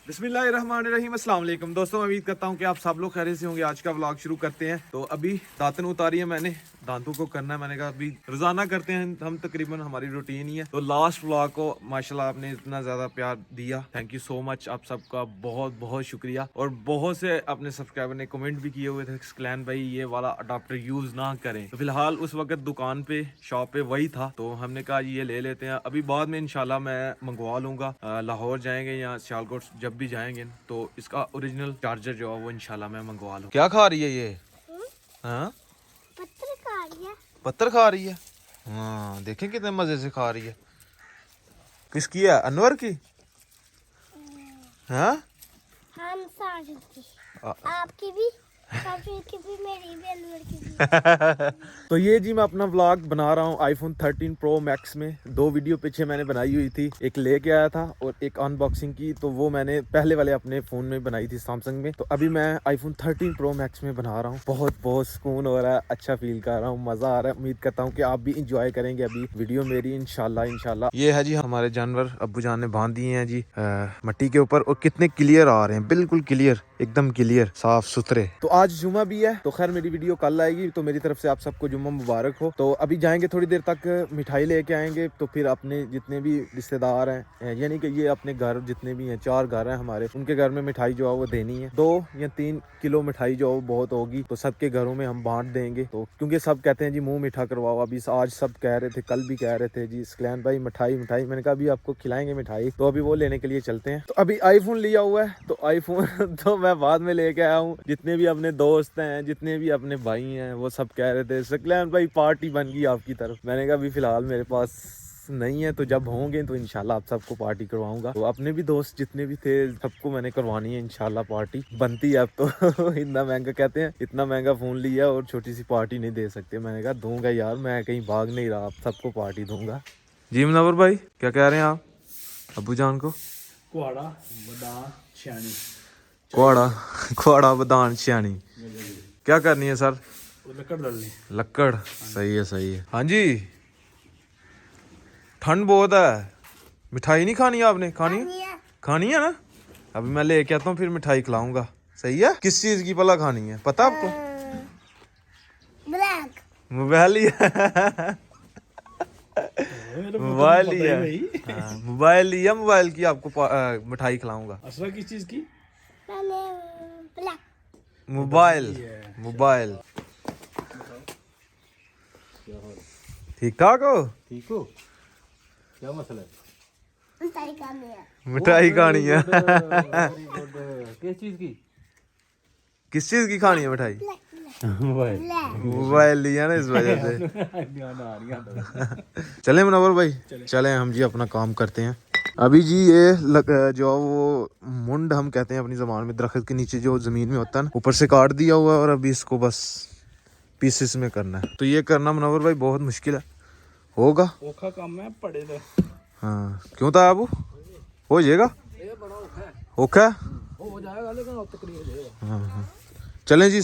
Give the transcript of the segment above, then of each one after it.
बिस्मिल्लाहिर्रहमानिर्रहीम, अस्सलाम वालेकुम दोस्तों। उम्मीद करता हूँ कि आप सब लोग खैरियत से होंगे। आज का व्लॉग शुरू करते हैं। तो अभी दातन उतारी है मैंने, दांतों को करना है। मैंने कहा अभी रोजाना करते हैं हम, तकरीबन हमारी रूटीन ही है। तो लास्ट व्लॉग को माशाल्लाह आपने इतना ज्यादा प्यार दिया, थैंक यू सो मच। आप सबका बहुत बहुत शुक्रिया। और बहुत से अपने सब्सक्राइबर ने कमेंट भी किए हुए थे, स्कलैन भाई ये वाला अडाप्टर यूज ना करें। तो फिलहाल उस वक्त दुकान पे शॉप पे वही था, तो हमने कहा ये ले लेते हैं। अभी बाद में इंशाल्लाह मैं मंगवा लूंगा। लाहौर जाएंगे या सियालकोट जब भी जाएंगे तो इसका ओरिजिनल चार्जर जो है वो इंशाल्लाह मैं मंगवा लूँ। क्या खा रही है ये? हाँ, पत्थर खा रही है। पत्थर खा रही है। हाँ, देखें कितने मजे से खा रही है। किसकी है? अनवर की? हाँ, हम सारी की, आ- आपकी भी, सारी की भी, मेरी भी, अनवर की भी। तो ये जी मैं अपना व्लॉग बना रहा हूँ आईफोन 13 प्रो मैक्स में। 2 वीडियो पीछे मैंने बनाई हुई थी, एक लेके आया था और एक अनबॉक्सिंग की। तो वो मैंने पहले वाले अपने फोन में बनाई थी, सैमसंग में। तो अभी मैं आईफोन 13 प्रो मैक्स में बना रहा हूँ। बहुत बहुत सुकून हो रहा है, अच्छा फील कर रहा हूँ, मजा आ रहा है। उम्मीद करता हूँ कि आप भी इंजॉय करेंगे अभी वीडियो मेरी, इंशाल्लाह इंशाल्लाह। ये है जी हमारे जानवर, अब्बू जान ने बांध दिए हैं जी मट्टी के ऊपर। और कितने क्लियर आ रहे हैं, बिल्कुल क्लियर, एकदम क्लियर, साफ सुथरे। तो आज जुमा भी है, तो खैर मेरी वीडियो कल आएगी। तो मेरी तरफ से आप सबको जुम्मा मुबारक हो। तो अभी जाएंगे थोड़ी देर तक, मिठाई लेके आएंगे। तो फिर अपने जितने भी रिश्तेदार हैं, यानी कि ये अपने घर जितने भी हैं, 4 घर हैं हमारे, उनके घर में मिठाई जो है वो देनी है। 2 या 3 किलो मिठाई जो है वो बहुत होगी, तो सबके घरों में हम बांट देंगे। तो क्योंकि सब कहते हैं जी मुंह मीठा करवाओ। अभी आज सब कह रहे थे, कल भी कह रहे थे जी स्कलैन भाई मिठाई मिठाई। मैंने कहा अभी आपको खिलाएंगे मिठाई, तो अभी वो लेने के लिए चलते हैं। तो अभी आईफोन लिया हुआ है, तो आईफोन तो मैं बाद में लेके आया हूँ। जितने भी अपने दोस्त हैं, जितने भी अपने भाई हैं, वो सब कह रहे थे सकलैन भाई पार्टी बन गई आपकी तरफ। मैंने कहा अभी फिलहाल मेरे पास नहीं है, तो जब होंगे तो इंशाल्लाह आप सबको पार्टी करवाऊंगा। तो अपने भी दोस्त जितने भी थे सबको मैंने करवानी है इंशाल्लाह पार्टी। बनती है अब तो इतना महंगा, कहते हैं इतना महंगा फोन लिया और छोटी सी पार्टी नहीं दे सकते। मैंने कहा दूंगा यार, मैं कहीं भाग नहीं रहा, आप सबको पार्टी दूंगा। जी मुनव्वर भाई क्या कह रहे हैं आप अब्बू जान को? कुहाड़ा बदान छानी कुहाड़ा कुहाड़ा बदान छियानी क्या करनी है सर? लकड़ डालनी। लक्कड़, सही है सही है। हाँ जी, ठंड बहुत है। मिठाई नहीं खानी है आपने? खानी है? खानी है ना? अभी मैं लेके आता हूँ, फिर मिठाई खिलाऊंगा। सही है। किस चीज की भला खानी है पता आपको? ब्लैक मोबाइल ही है। मोबाइल ही है। हाँ, मोबाइल ही है। मोबाइल की आपको मिठाई खिलाऊंगा। असला किस चीज की? मैंने ब्लैक मोबाइल मोबाइल। ठीक ठाक हो? ठीक हो? क्या मसला है? मिठाई खानी है। मिठाई खानी है। Very good. किस चीज की? किस चीज की खानी है मिठाई? मोबाइल। मोबाइल लिया ना इस वजह से। चले मुनव्वर भाई, चले हम जी अपना काम करते हैं। अभी जी ये जो वो मुंड हम कहते हैं अपनी जबान में, दरख्त के नीचे जो जमीन में होता है ना, ऊपर से काट दिया हुआ है और अभी इसको बस पीसेस में करना है। तो ये करना मुनव्वर भाई बहुत मुश्किल है। होगा औखा काम है पड़े तो। हाँ, क्यों था अबू? हो जाएगा। ये बड़ा औखा है। ओके, हो जाएगा लेकिन अब तक नहीं हो जाएगा। हाँ हाँ, चलें जी।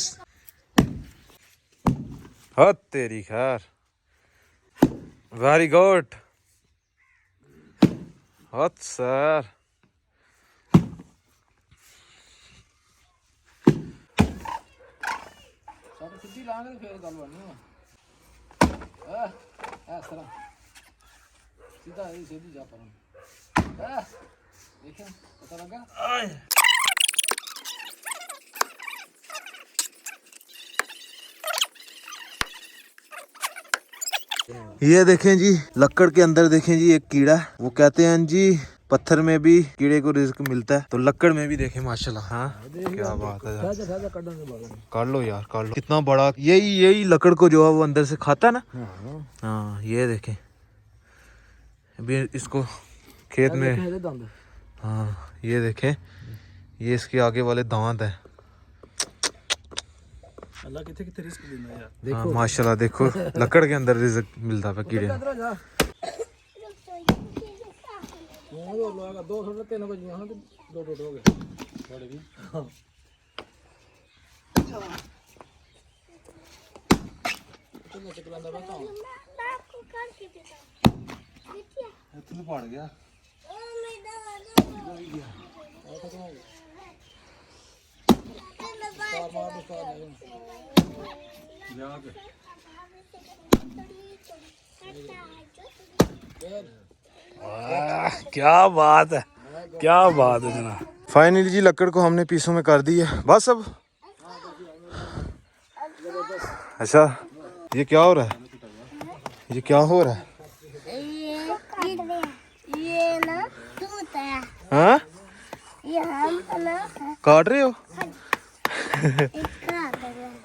हाँ तेरी खैर, वेरी गुड हत सर। सब सीधी लांगे फिर गल बननी है। इस तरह सीधा सीधी जा पर। देखिए पता लगा? ये देखें जी, लक्कड़ के अंदर देखें जी एक कीड़ा है। वो कहते हैं जी पत्थर में भी कीड़े को रिज्क मिलता है, तो लक्कड़ में भी देखें माशाल्लाह। हाँ क्या बात है यार। साजा कड़न से बाहर। काट लो यार, काट लो। कितना बड़ा, यही लकड़ को जो है वो अंदर से खाता है ना। हां हाँ ये देखें, अभी इसको खेत में। दंद। हाँ ये देखें, ये इसके आगे वाले दांत है। अल्लाह किथे किथे रिस्क देना यार। हाँ माशाल्लाह, देखो लकड़ के अंदर रिज्क मिलता है कीड़े। इधर जा। वो लगा 2 थोड़ा 3 बजे यहां तो 2 टोट हो गए थोड़े भी। तो मैं चकला दबा तो मैं आपको करके देता हूँ। देखिए इतने पड़ गया। ओ मैं दवा दो। खत्म हो गया स्टार मार दो स्टार नहीं क्या बात है, क्या बात है जनाब। फाइनली जी लकड़ को हमने पीसों में कर दी है बस अब। अच्छा ये क्या हो रहा है, ये क्या हो रहा है? ये ना दूध है, हाँ ये हम ना काट रहे हो? इसका है।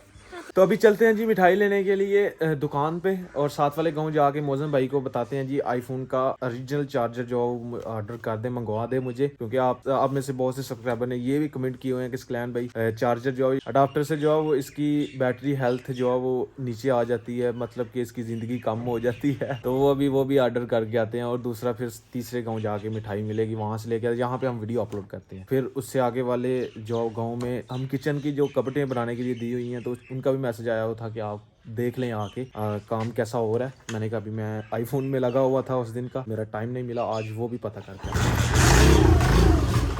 तो अभी चलते हैं जी मिठाई लेने के लिए दुकान पे, और साथ वाले गांव जाके मौजम भाई को बताते हैं जी आईफोन का ओरिजिनल चार्जर जो ऑर्डर कर दे, मंगवा दे मुझे, क्योंकि आप में से बहुत से सब्सक्राइबर ने ये भी कमेंट किए हुए हैं कि स्कलैन भाई चार्जर जो है अडाप्टर से जो है वो इसकी बैटरी हेल्थ जो है वो नीचे आ जाती है, मतलब कि इसकी जिंदगी कम हो जाती है। तो वो भी ऑर्डर करके आते हैं, और दूसरा फिर तीसरे गाँव जाके मिठाई मिलेगी, वहाँ से लेकर यहाँ पे हम वीडियो अपलोड करते हैं। फिर उससे आगे वाले जो गाँव में हम किचन की जो कपड़े बनाने के लिए दी हुई हैं, तो उनका भी मैसेज आया हुआ था कि आप देख लें आके काम कैसा हो रहा है। मैंने कहा अभी मैं आईफोन में लगा हुआ था उस दिन का, मेरा टाइम नहीं मिला, आज वो भी पता करके।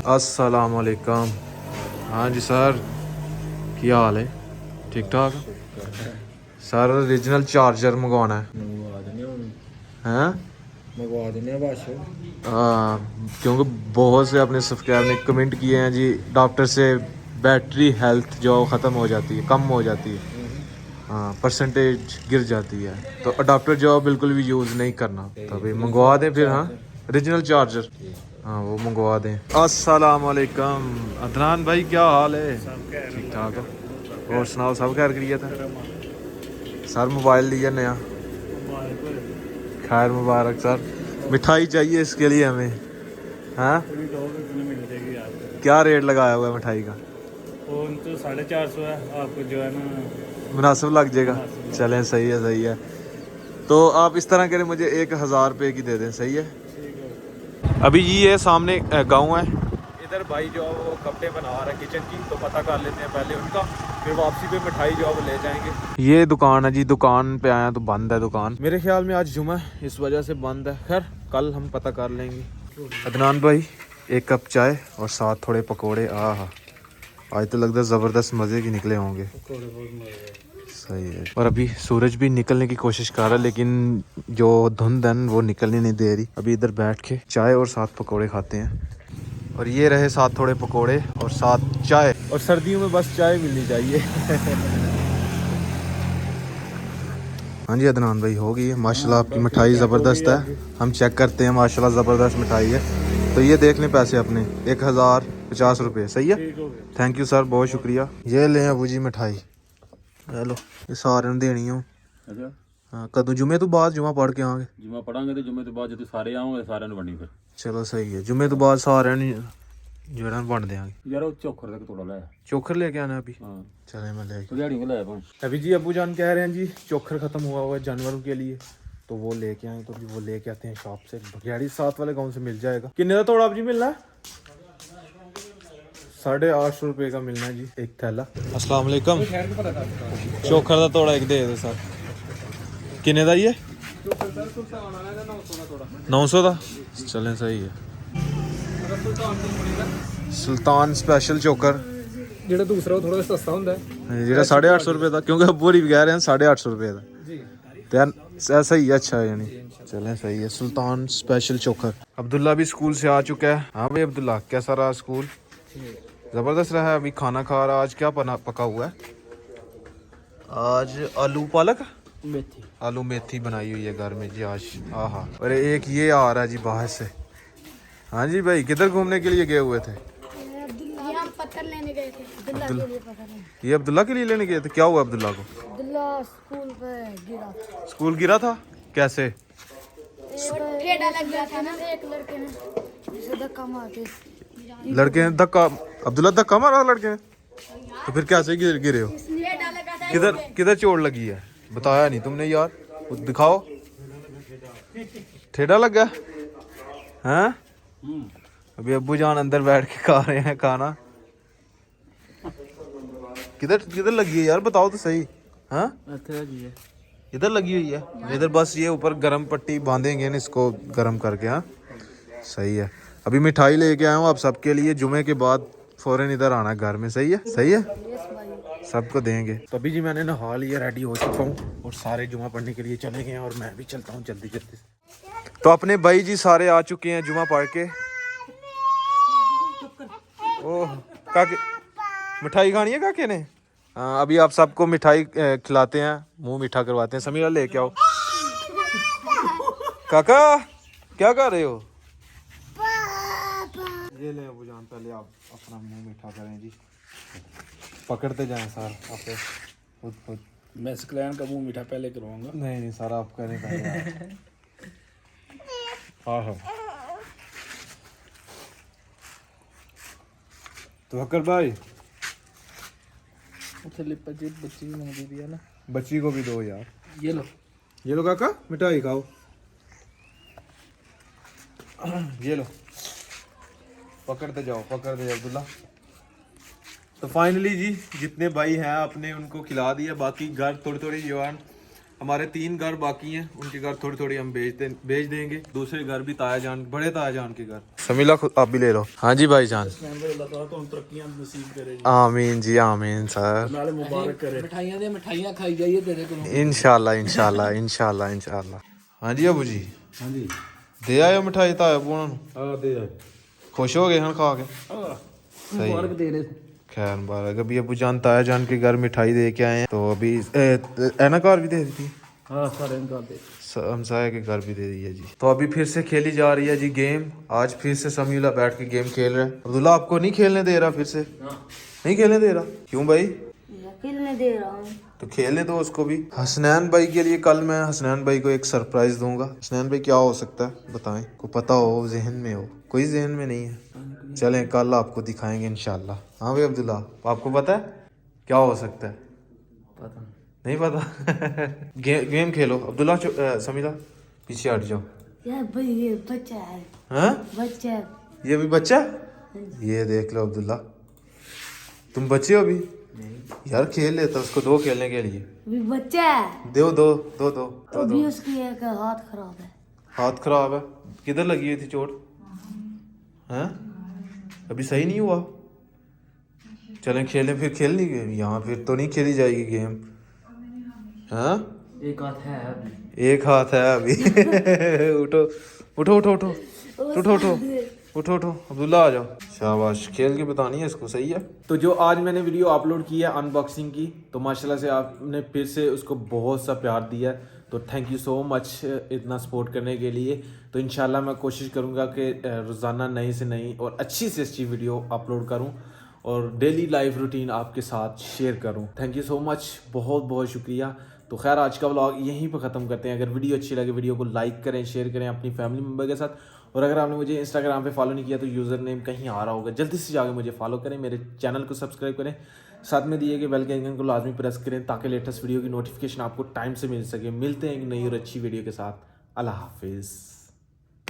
अस्सलाम वालेकुम। हाँ जी सर, क्या हाल है? ठीक ठाक सर। ओरिजिनल चार्जर मंगवाना है हैं? मंगवा देने बस। क्योंकि बहुत से अपने सब्सक्राइबर ने कमेंट किए हैं जी डॉक्टर से बैटरी हेल्थ जो ख़त्म हो जाती है, कम हो जाती है, हाँ परसेंटेज गिर जाती है, तो अडाप्टर जो बिल्कुल भी यूज़ नहीं करना। तो अभी मंगवा दें फिर। हाँ ओरिजिनल चार्जर, हाँ वो मंगवा दें। अस्सलाम वालेकुम अदनान भाई, क्या हाल है? ठीक ठाक है, और सुनाओ सब खैर करिए था? सर मोबाइल लिया नया, खैर मुबारक सर। मिठाई चाहिए इसके लिए हमें। हाँ क्या रेट लगाया हुआ है मिठाई का? फोन तो 450 है, आपको जो है ना मुनासिब लग जाएगा। चलें सही है, सही है। तो आप इस तरह करें, मुझे 1000 रुपये की दे दें, सही है? अभी ये सामने गांव है, इधर भाई जो है वो कपड़े बना रहा है किचन की, तो पता कर लेते हैं पहले उनका, फिर वापसी पे मिठाई जो है वो ले जाएंगे। ये दुकान है जी, दुकान पे आया तो बंद है दुकान, मेरे ख्याल में आज जुमा है इस वजह से बंद है। खैर कल हम पता कर लेंगे। अदनान भाई 1 कप चाय और साथ थोड़े पकोड़े। आहा आज तो लगता है ज़बरदस्त मज़े की निकले होंगे। सही है। और अभी सूरज भी निकलने की कोशिश कर रहा है, लेकिन जो धुंध है वो निकलने नहीं दे रही। अभी इधर बैठ के चाय और साथ पकोड़े खाते हैं, और ये रहे साथ थोड़े पकोड़े और साथ चाय। और सर्दियों में बस चाय मिलनी चाहिए। हाँ जी अदनान भाई हो गई है माशाल्लाह, आपकी मिठाई ज़बरदस्त है। हम चेक करते हैं, माशाल्लाह ज़बरदस्त मिठाई है। तो ये देख लें पैसे अपने 1050 रुपये, सही है? थैंक यू सर, बहुत शुक्रिया। ये लें अबू जी मिठाई, हेलो ये सारे देनी हो। अच्छा हाँ कदों जुमे तो बाद जुमा पढ़ के आवांगे? जुम्मा पढ़ांगे तो जुम्मे तो बाद जो सारे आऊंगे सारे ने बननी फिर। चलो सही है, जुमे तो बाद सारे जोड़ा बन देंगे। यार वो चोखर तक थोड़ा लाया। चोखर लेके आना अभी? हाँ चले मैं ले। तो दिहाड़ी में लाया पाऊँ। अभी जी अबू जान कह रहे हैं जी चोखर ख़त्म हुआ है जानवरों के लिए, तो वो लेके आए, तो अभी वो लेके आते हैं शॉप से। बघियाड़ी साथ वाले गांव से मिल जाएगा। कितने का तोड़ा अब जी मिलना है? 850 रुपये का मिलना है जी एक थैला। अस्सलाम वालेकुम। चोखर का तोड़ा एक दे दो सर। किन्ने दा ये? 900 का। चलें सही है। सुल्तान स्पेशल चोकर ਜਿਹੜਾ ਦੂਸਰਾ ਉਹ ਥੋੜਾ ਸਸਤਾ ਹੁੰਦਾ ਹੈ ਜਿਹੜਾ 850 रुपये का, क्योंकि अबू भी कह रहे हैं 850 रुपये का। ਜੀ तो यार ऐसा ही है, अच्छा है यानी। चलें सही है। सुल्तान स्पेशल चोकर। अब्दुल्ला भी स्कूल से आ चुका है। हाँ भाई अब्दुल्ला कैसा रहा स्कूल? ज़बरदस्त रहा है। अभी खाना खा रहा। आज क्या पका हुआ है? आज आलू पालक ਮੇਥੀ आलू मेथी बनाई हुई है घर में जी आज। आहा। और एक ये आ रहा है जी बाहर से। हाँ जी भाई किधर घूमने के लिए गए हुए थे? हम पत्थर लेने गए थे, अब्दुल्ला के लिए पत्थर लेने। ये अब्दुल्ला के लिए लेने गए थे? क्या हुआ अब्दुल्ला को? अब्दुल्ला स्कूल पे गिरा, स्कूल गिरा था? कैसे? टेढ़ा लग गया था ना, एक लड़के ने उसे धक्का मार के। लड़के ने धक्का, अब्दुल्ला धक्का मारा लड़के ने? तो फिर कैसे गिरे हो? टेढ़ा लगा था। किधर किधर चोट लगी है? बताया नहीं तुमने यार, वो दिखाओ। ठेडा लग गया हैं? अभी अब्बू जान अंदर बैठ के खा रहे हैं खाना। किधर किधर लगी है यार, बताओ तो सही। हाँ इधर लगी हुई है। इधर बस ये ऊपर गरम पट्टी बांधेंगे ना इसको गरम करके। हाँ सही है। अभी मिठाई लेके आया हूँ आप सबके लिए, जुमे के बाद फौरन इधर आना घर में। सही है? सही है, सबको देंगे। तो अभी जी मैंने नहा लिया, रेडी हो चुका हूँ और सारे जुमा पढ़ने के लिए चले गए हैं और मैं भी चलता हूँ जल्दी जल्दी। तो अपने भाई जी सारे आ चुके हैं जुमा पढ़ के। ओह काके, मिठाई खानी है काके ने? हाँ, अभी आप सबको मिठाई खिलाते हैं, मुंह मीठा करवाते हैं। समीरा लेके आओ। काका क्या कर रहे हो? ये ले अबू जान, पहले आप अपना मुंह मीठा करें जी। पकड़ते जाएं सर, आप खुद खुद। मैं स्क्लैन का मुंह मीठा पहले करवाऊंगा। नहीं नहीं सर, आप करें पहले। हाँ हाँ। तो हकर भाई बच्ची भी मंगी दिया ना, बच्ची को भी दो यार। ये लो। ये लो काका, मिठाई खाओ। ये लो, पकड़ते जाओ अब्दुल्ला। तो फाइनली जी जितने भाई हैं अपने उनको खिला दिया। बाकी घर थोड़ी थोड़ी जवान, हमारे 3 घर बाकी हैं, उनके घर थोड़ी थोड़ी हम भेज देंगे। दूसरे घर भी ताया जान, बड़े ताया जान के घर। समीला खुद आप भी ले लो। हाँ जी भाई जान, तरक्कियां नसीब करे, आमीन जी आमीन सर। नाले मुबारक करे। मिठाइयां खाई जाइए तेरे को। इंशाल्लाह इंशाल्लाह इंशाल्लाह इंशाल्लाह। हाँ जी अबू जी, हाँ जी, दे आयो मिठाई ताया बुआ नूं। हाँ दे आए। खुश हो गए हैं खा के? सही, मुबारक दे रहे। खैर मुबारक। अभी अबू जान ताया जान के घर मिठाई दे के आए हैं। तो अभी ऐना कार भी दे दी थी, हाँ सारे इनका दे। हमसाया के घर भी दे दी है जी। तो अभी फिर से खेली जा रही है जी गेम। आज फिर से समीला बैठ के गेम खेल रहा है। अब्दुल्ला आपको नहीं खेलने दे रहा फिर से? नहीं खेलने दे रहा, क्यों भाई? खेलने दे रहा हूँ। तो खेलने दो उसको भी। हसनैन भाई के लिए कल मैं हसनैन भाई को एक सरप्राइज दूंगा। हसनैन भाई क्या हो सकता है बताएं, को पता हो, जहन में हो? कोई जहन में नहीं है, चलें कल आपको दिखाएंगे इंशाल्लाह। हाँ भाई अब्दुल्ला, आपको पता है क्या हो सकता है? पता नहीं पता? गेम खेलो अब्दुल्ला। समीरा पीछे हट जाओ। यार भाई ये बच्चा है। हाँ बच्चा है। ये भी बच्चा? ये देख लो अब्दुल्ला, तुम बच्चे हो अभी? यार खेल लेता, उसको दो खेलने के लिए। अभी बच्चा है। दो दो दो दो दो अभी दो। उसकी एक हाथ खराब है। हाथ खराब है? किधर लगी हुई थी चोट? हैं? अभी सही नहीं हुआ? चलें खेलें फिर। खेलनी गेम यहाँ फिर तो नहीं खेली जाएगी गेम। हाँ एक हाथ है अभी। एक हाथ है अभी। उठो उठो उठो उठो उठो उठो उठो उठो अब्दुल्ला आ जाओ। शाबाश, खेल के बतानी है इसको। सही है। तो जो आज मैंने वीडियो अपलोड की है अनबॉक्सिंग की, तो माशाल्लाह से आपने फिर से उसको बहुत सा प्यार दिया है, तो थैंक यू सो मच इतना सपोर्ट करने के लिए। तो इंशाल्लाह मैं कोशिश करूँगा कि रोज़ाना नई से नई और अच्छी से अच्छी वीडियो अपलोड करूँ और डेली लाइफ रूटीन आपके साथ शेयर करूँ। थैंक यू सो मच, बहुत बहुत शुक्रिया। तो खैर आज का व्लॉग यहीं पर ख़त्म करते हैं। अगर वीडियो अच्छी लगे वीडियो को लाइक करें, शेयर करें अपनी फैमिली मेम्बर के साथ। और अगर आपने मुझे इंस्टाग्राम पे फॉलो नहीं किया तो यूज़र नेम कहीं आ रहा होगा, जल्दी से जाकर मुझे फॉलो करें, मेरे चैनल को सब्सक्राइब करें, साथ में दिए गए बेल के आइकन को लाजमी प्रेस करें ताकि लेटेस्ट वीडियो की नोटिफिकेशन आपको टाइम से मिल सके। मिलते हैं एक नई और अच्छी वीडियो के साथ। अल्लाह हाफिज़।